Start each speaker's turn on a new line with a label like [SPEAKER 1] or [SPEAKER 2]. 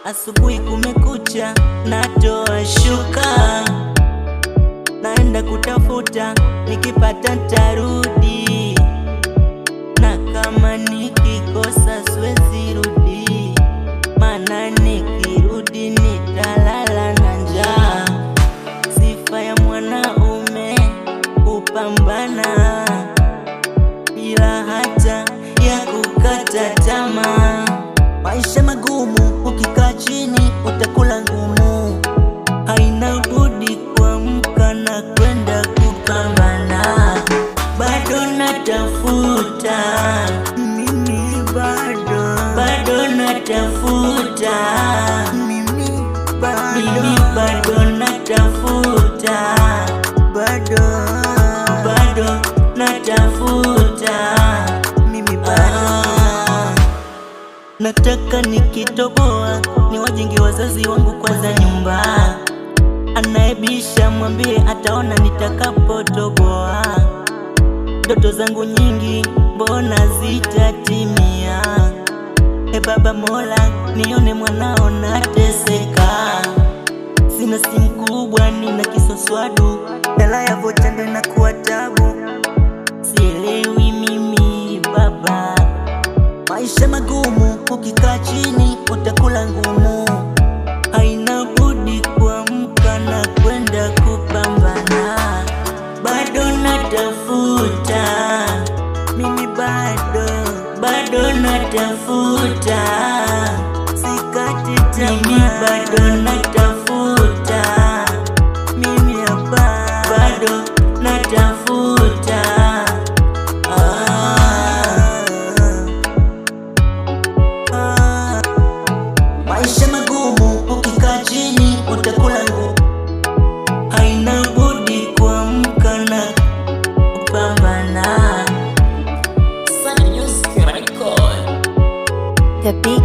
[SPEAKER 1] asubuhi kumekucha, natoa shuka, naenda kutafuta, nikipata ntarudi, na kama nikikosa siwezi rudi, maana nikirudi nitalala na njaa. Sifa ya mwanaume kupambana bila hata ya kukata tamaa. Maisha magumu, ukikaa chini utakula ngumu, haina budi kuamka na kwenda kupambana. Bado natafuta, mimi bado natafuta, mimi bado natafuta, bado natafuta, mimi bado. Nataka nikitoboa niwajenge wazazi wangu kwanza nyumba, anaebisha mwambie ataona nitakapotoboa. Ndoto zangu nyingi mbona zitatimia? E Baba Mola, nione mwanao nateseka. Sina simu kubwa, nina kisoswadu, dala ya vocha ndo inakuwa tabu. Sielewi mimi baba, maisha magumu, ukikaa chini utakula ngumu, haina budi kuamka na kwenda kupambana. Bado natafuta, mimi bado natafuta, sikati tamaa, mimi bado natafuta, mimi bado natafuta. Maisha magumu, ukikaa chini utakula ngumu, haina budi kuamka na kupambana.
[SPEAKER 2] The Big